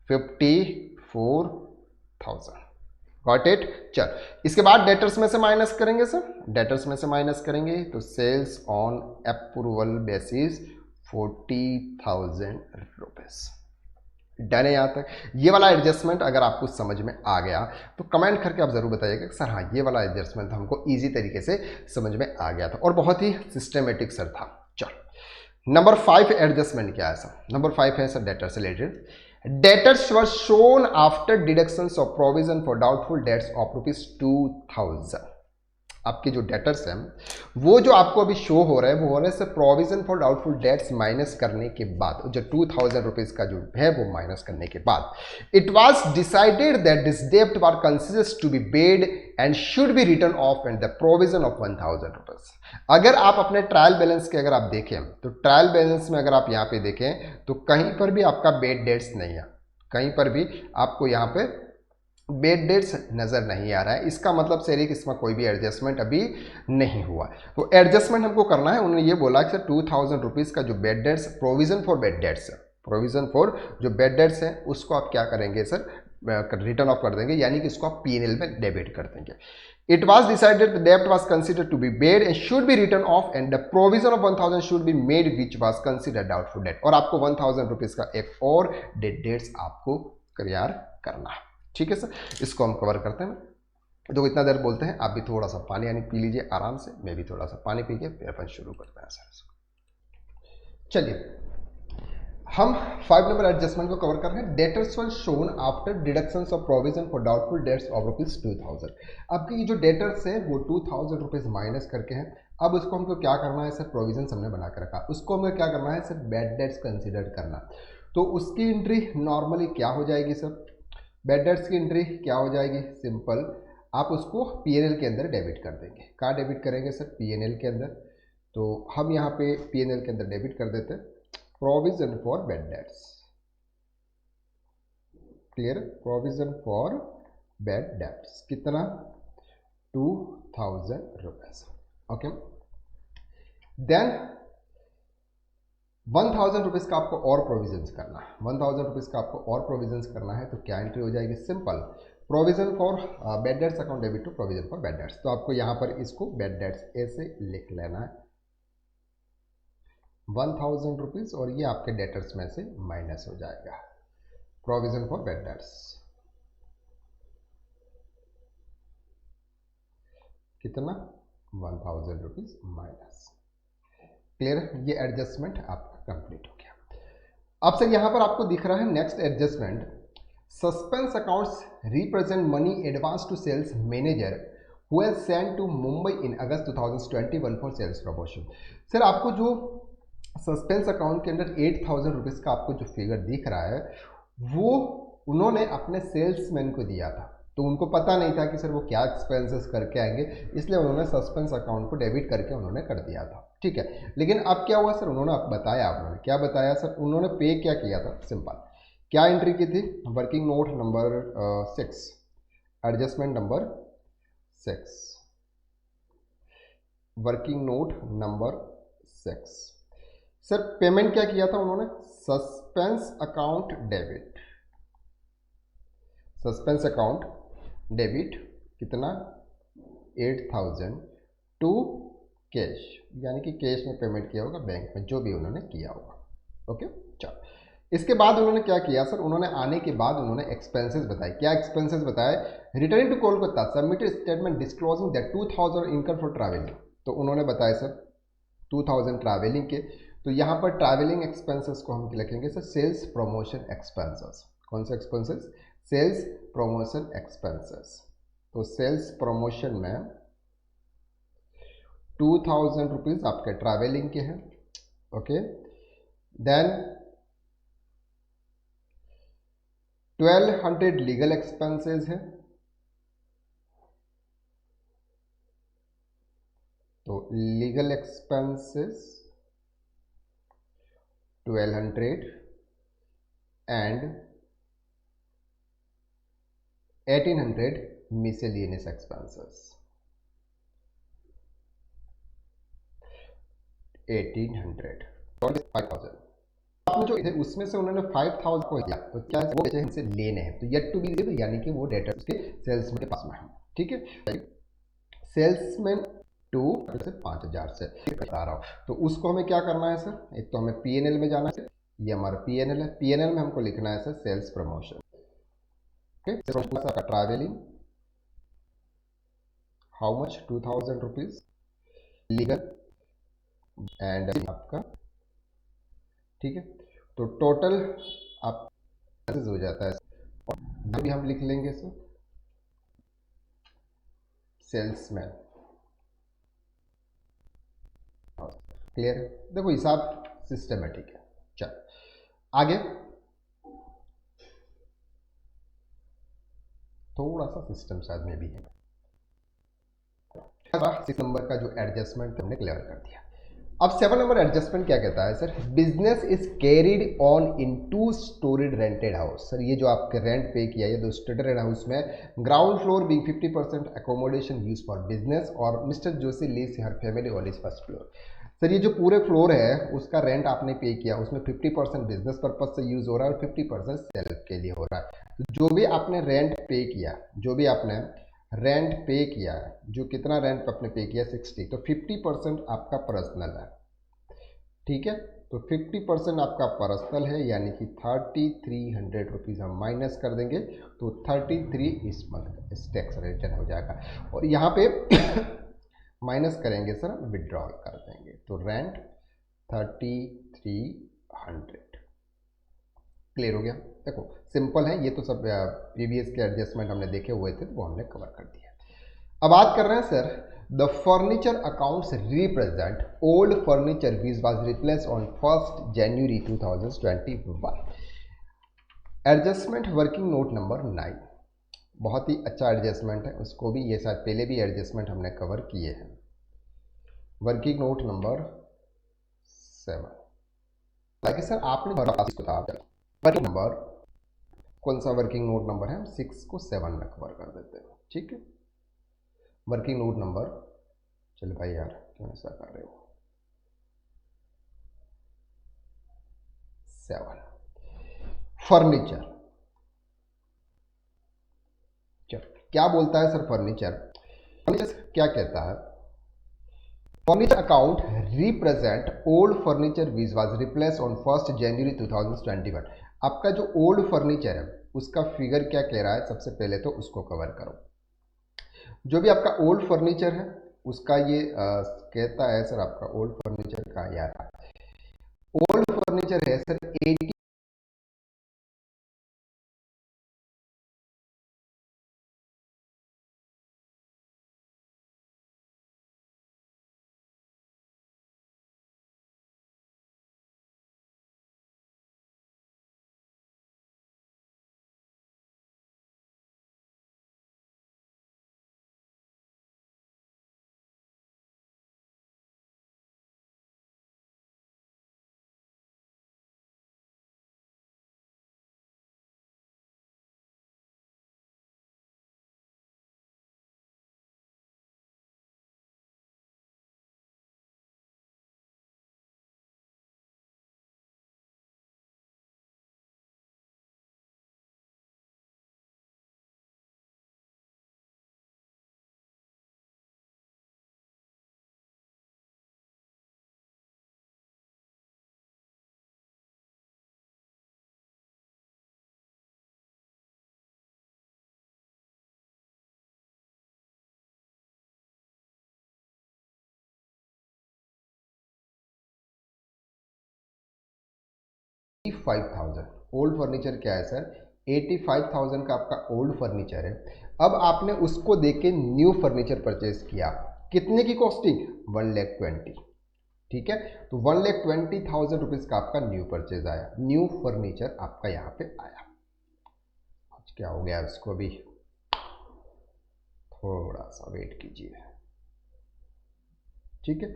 54,000। Got it? चल, इसके बाद डेटर्स में से माइनस करेंगे सर, डेटर्स में से माइनस करेंगे तो sales on approval basis 40,000 rupees. Done है यहां तक? ये वाला एडजस्टमेंट अगर आपको समझ में आ गया तो कमेंट करके आप जरूर बताइएगा सर हाँ ये वाला एडजस्टमेंट हमको इजी तरीके से समझ में आ गया था और बहुत ही सिस्टमेटिक सर था। चलो, नंबर 5 एडजस्टमेंट क्या है सर? नंबर 5 है सर डेटर से related. Debtors were shown after deductions of provision for doubtful debts of ₹2,000। आपके जो डेटर्स हैं वो जो आपको अभी शो हो रहा है वो हो रहा है sir provision for doubtful debts minus करने के बाद, जो 2,000 रुपीज का जो है वो माइनस करने के बाद it was decided that this डेब्ट were considered to be paid and should be written off and the provision of 1,000 rupees. अगर आप अपने ट्रायल बैलेंस के अगर आप देखें तो ट्रायल बैलेंस में अगर आप यहाँ पे देखें तो कहीं पर भी आपका बेड डेट्स नहीं है, कहीं पर भी आपको यहाँ पे बेड डेट्स नजर नहीं आ रहा है। इसका मतलब सर कि इसमें कोई भी एडजस्टमेंट अभी नहीं हुआ। तो एडजस्टमेंट हमको करना है, उन्होंने ये बोला कि सर 2,000 रुपीज का जो bad debts provision for bad debts है, प्रोविजन फॉर जो बेड डेट्स है उसको आप क्या करेंगे सर रिटर्न ऑफ कर देंगे, यानी कि इसको आप P&L में डेबिट कर देंगे। It was decided the debt was considered to be paid and should be written off and the provision of 1,000 should be made which was considered doubtful debt। और आपको 1,000 रुपीज का एक और डेट डेट्स आपको तैयार करना है, ठीक है सर। इसको हम कवर करते हैं। तो इतना देर बोलते हैं, आप भी थोड़ा सा पानी यानी पी लीजिए आराम से, मैं भी थोड़ा सा पानी पी के फिर अपन शुरू करते हैं सर। चलिए, हम 5 नंबर एडजस्टमेंट को कवर कर रहे हैं। Debtors were shown after deductions of provision for doubtful debts of ₹2000। आपके ये जो डेटर्स है वो ₹2000 माइनस करके हैं। अब उसको हमको क्या करना है सर, प्रोविजन हमने बना कर रखा, उसको हमें क्या करना है सर, बैड डेट्स कंसिडर करना। तो उसकी एंट्री नॉर्मली क्या हो जाएगी सर, बैड डेट्स की एंट्री क्या हो जाएगी, सिंपल, आप उसको पीएनएल के अंदर डेबिट कर देंगे। कहाँ डेबिट करेंगे सर, पीएनएल के अंदर। तो हम यहाँ पे पीएनएल के अंदर डेबिट कर देते हैं provision for bad dates. Clear, provision for bad dates कितना, ₹2000। ओके, देन ₹1000 का आपको और प्रोविजंस करना है। ₹1000 का आपको और प्रोविजंस करना है तो क्या एंट्री हो जाएगी, simple, provision for bad debts account debit to provision for bad debts. तो आपको यहां पर इसको बैड डेट्स ऐसे लिख लेना है, ₹1000 और ये आपके डेटर्स में से माइनस हो जाएगा, प्रोविजन फॉर बैड डेट्स कितना, ₹1000 माइनस। क्लियर, ये एडजस्टमेंट आपका कंप्लीट हो गया। अब सर यहां पर आपको दिख रहा है next adjustment, suspense accounts represent money advance to sales manager who has sent to Mumbai in August 2021 for sales promotion. Sir आपको जो सस्पेंस अकाउंट के अंदर ₹8000 का आपको जो फिगर दिख रहा है वो उन्होंने अपने सेल्समैन को दिया था, तो उनको पता नहीं था कि सर वो क्या एक्सपेंसेस करके आएंगे, इसलिए उन्होंने सस्पेंस अकाउंट को डेबिट करके उन्होंने कर दिया था। ठीक है, लेकिन अब क्या हुआ सर, उन्होंने बताया, उन्होंने क्या बताया सर, उन्होंने पे क्या किया था, सिंपल, क्या एंट्री की थी, working note number 6, adjustment number 6, working note number 6। Sir payment क्या किया था उन्होंने, suspense account debit, suspense account debit कितना, 8000 टू कैश, यानी कि कैश में पेमेंट किया होगा, बैंक में जो भी उन्होंने किया होगा। ओके, चलो इसके बाद उन्होंने क्या किया सर, उन्होंने आने के बाद उन्होंने एक्सपेंसेस बताए। क्या एक्सपेंसेस बताए, returning to Kolkata submitted statement disclosing that 2000 income for travelling. तो उन्होंने बताया सर 2000 ट्रैवलिंग के, तो यहाँ पर ट्रैवलिंग एक्सपेंसेस को हम लिखेंगे सर सेल्स प्रमोशन एक्सपेंसेस। कौन से एक्सपेंसेस, सेल्स प्रमोशन एक्सपेंसेस। तो सेल्स प्रमोशन में ₹2000 आपके ट्रैवलिंग के हैं। ओके, देन 1200 लीगल एक्सपेंसेस है, तो लीगल एक्सपेंसेस 1200 एंड 1800 मिसेलियनियस एक्सपेंसेस, 1800 5000। आपने जो थे उसमें से उन्होंने 5000 को दिया, तो क्या वो पैसे हमसे लेने हैं, तो येट टू बी दे, यानी कि वो डेटा उसके सेल्समैन के पास में है। ठीक है, सेल्समैन टू 5000 से बता रहा हूँ, तो उसको हमें क्या करना है सर, एक तो हमें पीएनएल में जाना है, ये हमारा पीएनएल है, पीएनएल में हमको लिखना है sir sales promotion. Okay, travelling how much, ₹2000 legal and आपका, ठीक है, तो टोटल आप हो जाता है, और भी हम लिख लेंगे सर सेल्समैन। क्लियर, देखो हिसाब सिस्टमेटिक है। चलो आगे थोड़ा सा सिस्टम शायद में भी है। 6 नंबर का जो एडजस्टमेंट हमने क्लियर कर दिया। अब 7 नंबर एडजस्टमेंट क्या कहता है sir, business is carried on in 2 storeyed rented house. Sir ये जो आपके रेंट पे किया है 2 स्टोरीड हाउस में, ground floor being 50% accommodation use for business और mister Joshi leaves her family on his first floor. Sir ये जो पूरे फ्लोर है उसका रेंट आपने पे किया, उसमें 50% बिजनेस पर्पज से यूज हो रहा है और 50% सेल्फ के लिए हो रहा है। तो जो भी आपने रेंट पे किया, जो भी आपने रेंट पे किया है, जो कितना रेंट आपने पे किया 60, तो 50% आपका पर्सनल है। ठीक है, तो 50% आपका पर्सनल है, यानी कि 3300 हम माइनस कर देंगे, तो 33 इस मंथ इस टैक्स रिटर्न हो जाएगा। और यहाँ पे माइनस करेंगे सर, विड्रॉल कर देंगे, तो रेंट 3300। क्लियर हो गया? देखो सिंपल है, ये तो सब प्रीवियस के एडजस्टमेंट हमने देखे हुए थे, वो हमने कवर कर दिया। अब बात कर रहे हैं sir, the furniture accounts represent old furniture which was replace on 1 January 2021। Adjustment working note number 9, बहुत ही अच्छा एडजस्टमेंट है, उसको भी ये शायद पहले भी एडजस्टमेंट हमने कवर किए हैं। Working note number 7, like sir आपने वर्किंग नंबर कौन सा वर्किंग नोट नंबर है, हम 6 को 7 में कवर कर देते हैं, ठीक है। वर्किंग नोट नंबर, चलो भाई यार क्यों ऐसा कर रहे हो, 7 फर्नीचर। चलो क्या बोलता है सर फर्नीचर, फर्नीचर क्या कहता है, furniture account represent old furniture which was replace on 1 जनवरी 2021। आपका जो ओल्ड फर्नीचर है उसका फिगर क्या कह रहा है, सबसे पहले तो उसको कवर करो। जो भी आपका ओल्ड फर्नीचर है उसका ये कहता है सर, आपका ओल्ड फर्नीचर का यार, ओल्ड फर्नीचर है सर 85,000 ओल्ड फर्नीचर क्या है सर, 85,000 का आपका ओल्ड फर्नीचर है। अब आपने उसको देके न्यू फर्नीचर परचेज किया, कितने की कॉस्टिंग, 1,20,000, ठीक है। तो 1,20,000 रुपीज का आपका न्यू परचेज आया, न्यू फर्नीचर आपका यहाँ पे आया। आज क्या हो गया, उसको भी थोड़ा सा वेट कीजिए, ठीक है।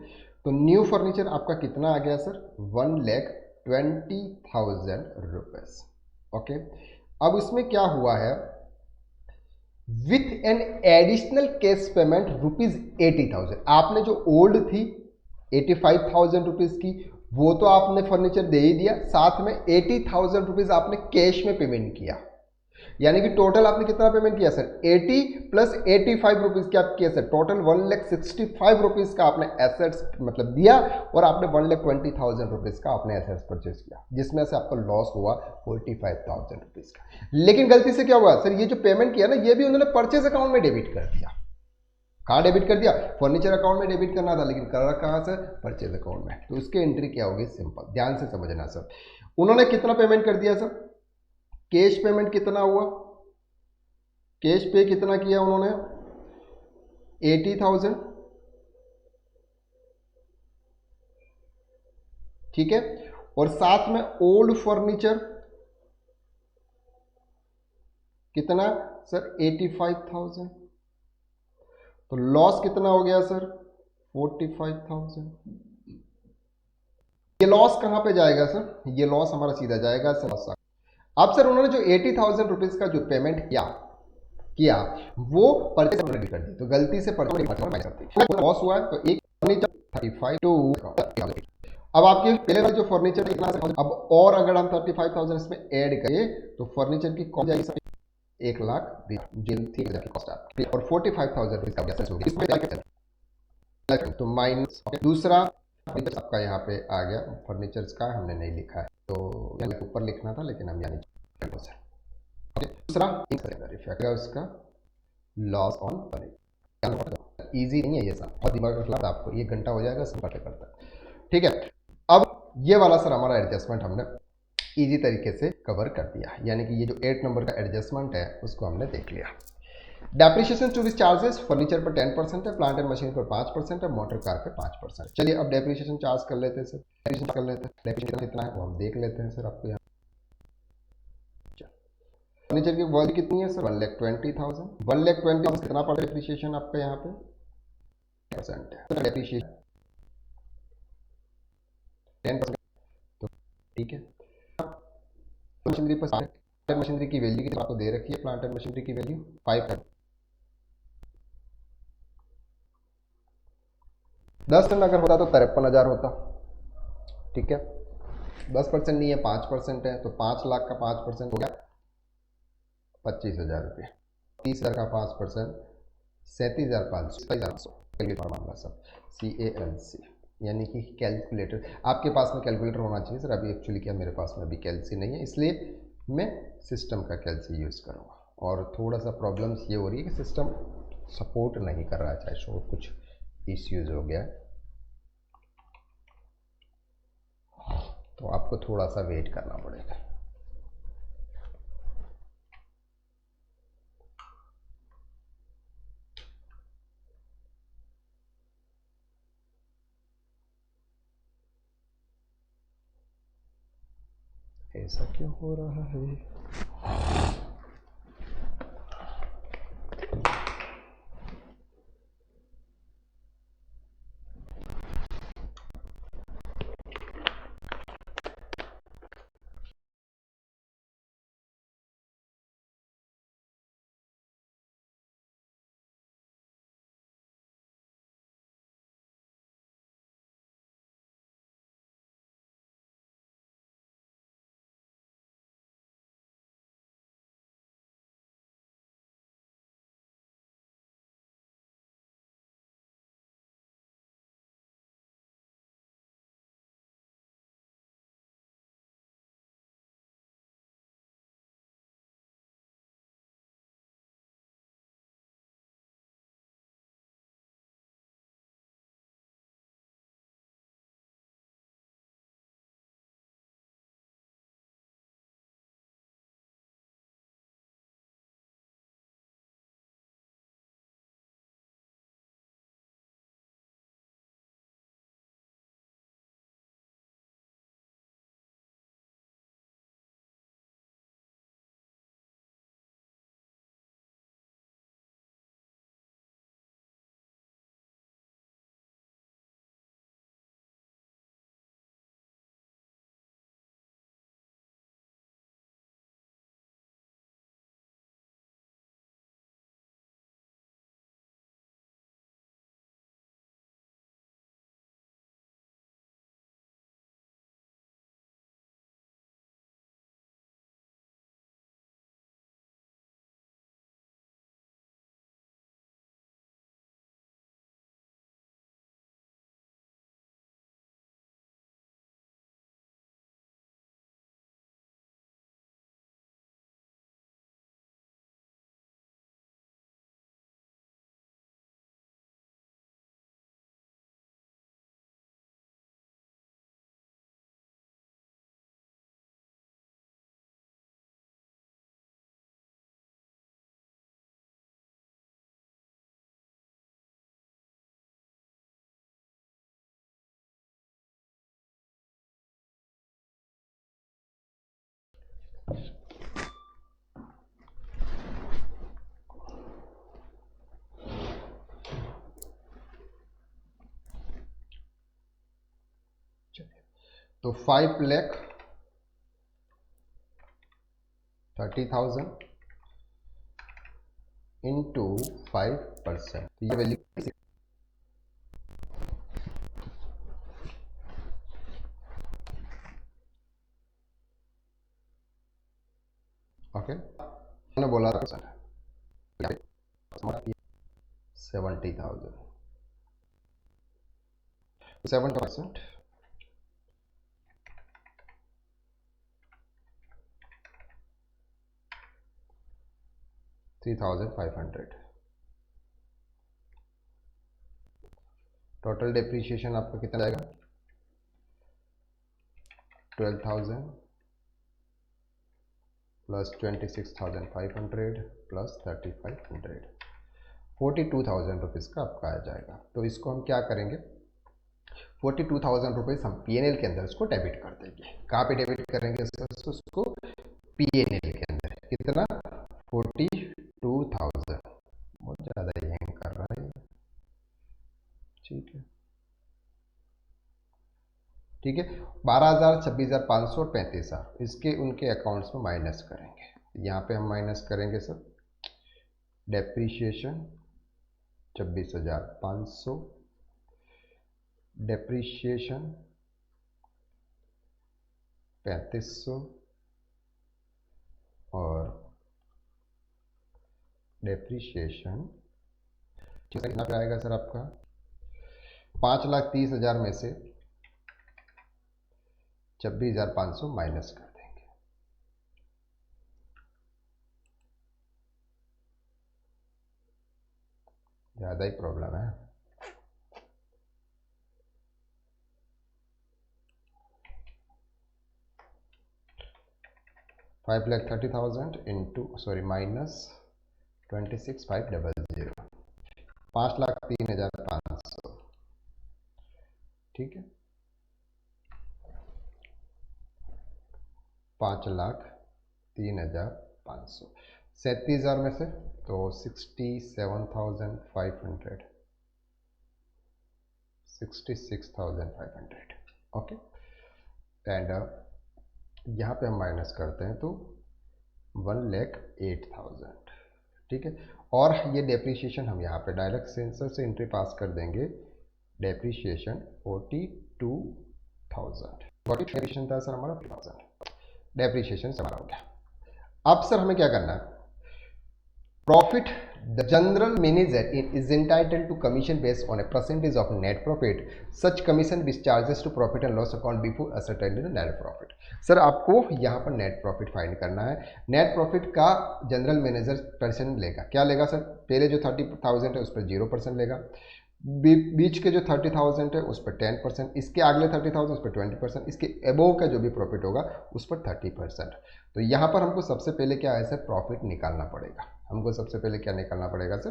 तो न्यू फर्नीचर आपका कितना आ गया सर, 1,20,000 रुपीज, ओके। अब इसमें क्या हुआ है, with an additional cash payment ₹80,000, आपने जो ओल्ड थी 85,000 रुपीज की, वो तो आपने फर्नीचर दे ही दिया, साथ में 80,000 रुपीज आपने कैश में पेमेंट किया, यानी कि टोटल आपने कितना पेमेंट किया सर, 80 प्लस 85 रुपीज की आप किया सर, टोटल 1,65,000 रुपीज का आपने एसेट्स मतलब दिया, और आपने 1,20,000 रुपीज का आपने एसेट्स परचेज किया, जिसमें से आपका लॉस हुआ 45,000 रुपीज का। लेकिन गलती से क्या हुआ सर, ये जो पेमेंट किया ना, ये भी उन्होंने परचेज अकाउंट में डेबिट कर दिया। कहाँ डेबिट कर दिया, फर्नीचर अकाउंट में डेबिट करना था, लेकिन कर रहा कहाँ से, परचेज अकाउंट में। तो उसकी एंट्री क्या होगी, सिंपल, ध्यान से समझना सर। उन्होंने कितना पेमेंट कर दिया सर, कैश पेमेंट कितना हुआ, कैश पे कितना किया उन्होंने, 80,000, ठीक है। और साथ में ओल्ड फर्नीचर कितना सर, 85,000, तो लॉस कितना हो गया सर, 45,000। ये लॉस कहां पे जाएगा सर, ये लॉस हमारा सीधा जाएगा सर। अब सर उन्होंने जो 80,000 रुपीज का जो पेमेंट किया वो परचेज कर दी, तो गलती से लॉस हुआ है, तो एक फर्नीचर 35 टू, अब आपके पहले वाले जो फर्नीचर कितना, अब और अगर हम 35,000 इसमें ऐड करें तो फर्नीचर की कॉस्ट जाएगी सर 1,20,000 की कॉस्ट आपकी, और 45,000 रुपीज का एसेट्स होगी इसमें, तो माइनस। दूसरा आपका यहाँ पे आ गया, फर्नीचर्स का हमने नहीं लिखा है, तो ऊपर लिखना था, लेकिन हम यानी दूसरा इफेक्ट है उसका लॉस ऑन फर्नीचर। इजी नहीं है ये सब, बहुत दिमाग रखना आपको, 1 घंटा हो जाएगा सब करता, ठीक है। अब ये वाला सर हमारा एडजस्टमेंट हमने इजी तरीके से कवर कर दिया, यानी कि ये जो 8 नंबर का एडजस्टमेंट है उसको हमने देख लिया। Depreciation to this charges, furniture पर 10% है, प्लांट एंड मशीन पर 5% है, मोटर कार पर 5%। चलिए अब डेप्रिशिएशन चार्ज कर लेते हैं सर, डेप्रिशिएशन कर लेते हैं, डेप्रिशिएशन कितना है वो हम देख लेते हैं सर आपको यहाँ। फर्नीचर की वैल्यू कितनी है सर, 1,20,000। 1,20,000 कितना पड़ा डेप्रिशिएशन आपका यहाँ पे, 10% है, तो डेप्रिशिएशन 10%, तो ठीक है। मशीनरी पर प्लांट मशीनरी की वैल्यू कितनी आपको दे रखी है, प्लांट एंड मशीनरी की वैल्यू 5 है। 10 टन अगर होता तो 53,000 होता, ठीक है। 10% नहीं है, 5% है, तो 5 लाख का 5% हो गया 25,000 रुपये। 30,000 का 5%, 37,500 मामला सब, CALC, यानी कि कैलकुलेटर। आपके पास में कैलकुलेटर होना चाहिए सर, अभी एक्चुअली क्या मेरे पास में अभी कैलसी नहीं है, इसलिए मैं सिस्टम का कैलसी यूज़ करूँगा। और थोड़ा सा प्रॉब्लम्स ये हो रही है कि सिस्टम सपोर्ट नहीं कर रहा है, चाहे शो कुछ इश्यूज हो गया है, तो आपको थोड़ा सा वेट करना पड़ेगा। ऐसा क्यों हो रहा है? तो 5,30,000 इंटू 5%, तो ये वैल्यू ओके। मैंने बोला था सर 70,000, 7%, 3,500। टोटल डेप्रीशिएशन आपका कितना आएगा, 12,000 प्लस 26,500 प्लस 3,500, 42,000 रुपीज़ का आपका आ जाएगा। तो इसको हम क्या करेंगे, 42,000 रुपीज़ हम PNL के अंदर उसको डेबिट कर देंगे। कहाँ पे डेबिट करेंगे सर उसको, PNL के अंदर। कितना, 42,000, बहुत ज़्यादा ही हैंग कर रहा है, ठीक है ठीक है। 12,000, 26,500 और 35,000 इसके उनके अकाउंट्स में माइनस करेंगे। यहाँ पे हम माइनस करेंगे सर डेप्रीशिएशन 26,500, डेप्रीशिएशन 3,500 और डेप्रीशिएशन कितना पे आएगा सर आपका, 5,30,000 में से 26,500 माइनस कर देंगे। ज़्यादा ही प्रॉब्लम है। $5,30,000 इंटू सॉरी माइनस 26,500, 5,03,500, ठीक है, 5,03,500, 37,000 में से तो 67,500, 66,500, ओके। एंड यहाँ पे हम माइनस करते हैं तो 1,08,000, ठीक है। और ये डेप्रीशिएशन हम यहाँ पे डायरेक्ट सेंसर से एंट्री पास कर देंगे, डेप्रीशिएशन 42,000, डेप्रीशिएशन था सर हमारा 3,000, डेप्रीशिएशन से हमारा हो गया। अब सर हमें क्या करना है, profit the general manager is entitled to commission based on a percentage of net profit, such commission which charges to profit and loss account before ascertained net profit. Sir आपको यहाँ पर नेट प्रॉफिट फाइंड करना है। Net profit का general manager percent लेगा, क्या लेगा sir, पहले जो 30,000 है उस पर 0% लेगा, बीच के जो 30,000 है उस पर 10%, इसके अगले 30,000 उस पर 20%, इसके एबोव का जो भी प्रॉफिट होगा उस पर 30%। तो यहाँ पर हमको सबसे पहले क्या है सर, प्रॉफिट निकालना पड़ेगा। हमको सबसे पहले क्या निकालना पड़ेगा सर,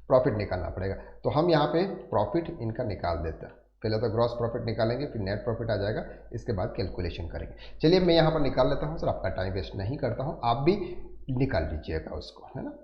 प्रॉफिट निकालना पड़ेगा। तो हम यहाँ पे प्रॉफिट इनका निकाल देते हैं। पहले तो ग्रॉस प्रॉफिट निकालेंगे, फिर नेट प्रॉफिट आ जाएगा, इसके बाद कैलकुलेशन करेंगे। चलिए मैं यहाँ पर निकाल लेता हूँ सर, आपका टाइम वेस्ट नहीं करता हूँ, आप भी निकाल लीजिएगा उसको, है ना।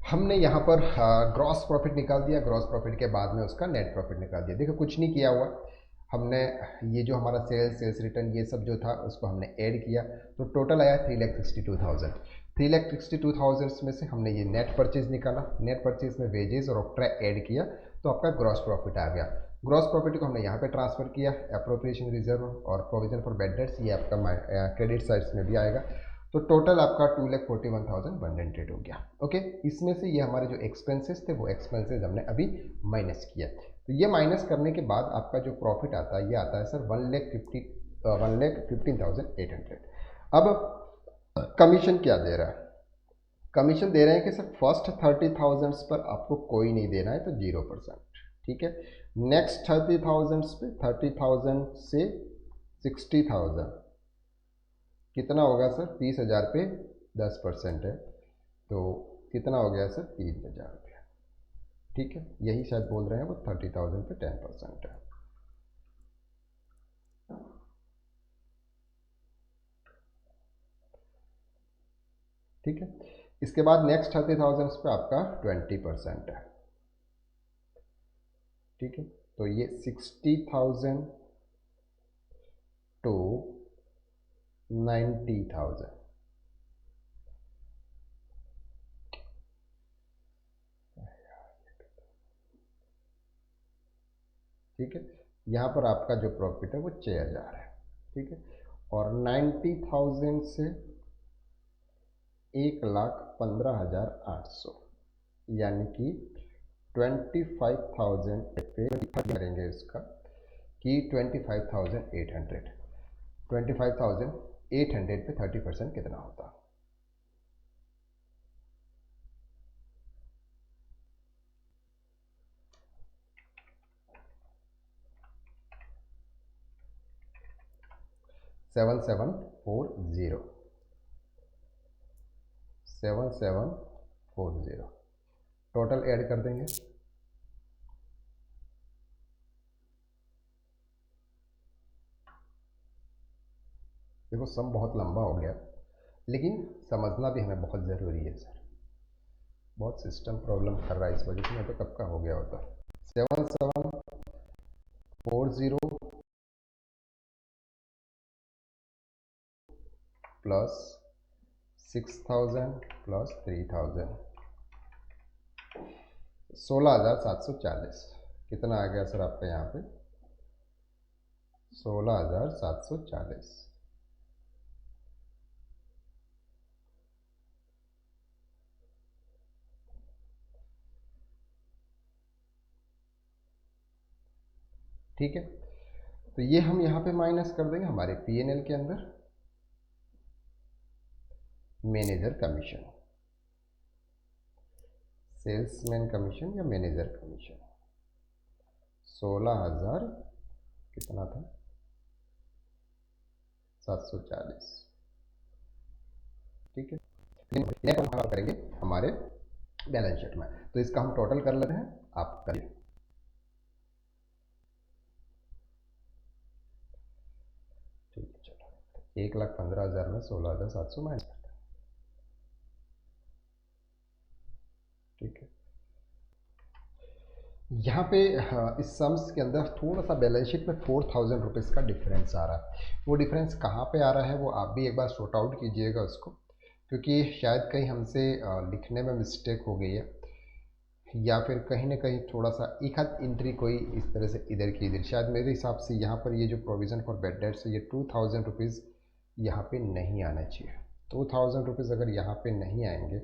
हमने यहाँ पर ग्रॉस प्रॉफिट निकाल दिया, ग्रॉस प्रॉफिट के बाद में उसका नेट प्रॉफिट निकाल दिया। देखो कुछ नहीं किया हुआ, हमने ये जो हमारा सेल्स रिटर्न ये सब जो था उसको हमने ऐड किया, तो टोटल आया 3,62,000। 3,62,000 में से हमने ये नेट परचेज निकाला, नेट परचेज में वेजेस और ऑक्ट्रा ऐड किया, तो आपका ग्रॉस प्रॉफिट आ गया। ग्रॉस प्रॉफिट को हमने यहाँ पे ट्रांसफर किया, अप्रोप्रिएशन रिजर्व और प्रोविजन फॉर बैड डेट्स, ये आपका क्रेडिट साइड्स में भी आएगा। तो टोटल आपका 2,41,100 हो गया। ओके, इसमें से ये हमारे जो एक्सपेंसेस थे वो एक्सपेंसेस हमने अभी माइनस किया। तो ये माइनस करने के बाद आपका जो प्रॉफिट आता है ये आता है सर 1,15,800। अब कमीशन क्या दे रहा है, कमीशन दे रहे हैं कि सर फर्स्ट 30,000 पर आपको कोई नहीं देना है, तो 0%, ठीक है। नेक्स्ट 30,000 पे 30,000 से 60,000 कितना होगा सर, 30,000 पे 10% है, तो कितना हो गया सर 3,000 रुपया, ठीक है। यही शायद बोल रहे हैं वो 30,000 पे 10% है, ठीक है। इसके बाद नेक्स्ट 30,000 पे आपका 20% है, ठीक है। तो ये 60,000 टू 90,000, ठीक है, यहाँ पर आपका जो प्रॉफिट है वो 6,000 है। ठीक है, और 90,000 से 1,15,800 यानी कि 25,000 पे करेंगे इसका कि 25,800 25,800 पे 30% कितना होता? 7740 7740 टोटल ऐड कर देंगे। देखो सम बहुत लंबा हो गया, लेकिन समझना भी हमें बहुत ज़रूरी है सर। बहुत सिस्टम प्रॉब्लम कर रहा है इस वजह से, मैं तो कब का हो गया होता। 7740 प्लस 6,000 प्लस 3,000 16,740 कितना आ गया सर आपका यहाँ पे? 16,740। ठीक है, तो ये हम यहाँ पे माइनस कर देंगे हमारे पीएनएल के अंदर मैनेजर कमीशन, सेल्समैन कमीशन या मैनेजर कमीशन। 16,000 कितना था? 740। ठीक है, नेट हम करेंगे हमारे बैलेंस शीट में, तो इसका हम टोटल कर लेते हैं, आप करिए। ठीक है, चलो 1,15,000 में 16,700 माइनस करते हैं। ठीक है, यहाँ पे इस सम्स के अंदर थोड़ा सा बैलेंस शीट में 4,000 रुपीज़ का डिफरेंस आ रहा है। वो डिफरेंस कहाँ पे आ रहा है वो आप भी एक बार सॉर्ट आउट कीजिएगा उसको, क्योंकि शायद कहीं हमसे लिखने में मिस्टेक हो गई है, या फिर कहीं ना कहीं थोड़ा सा एक आध एंट्री कोई इस तरह से इधर की इधर। शायद मेरे हिसाब से यहाँ पर ये जो प्रोविज़न फॉर बेड डेट्स है ये 2,000 रुपीज़ यहाँ पे नहीं आना चाहिए। 2,000 रुपीज़ अगर यहाँ पे नहीं आएंगे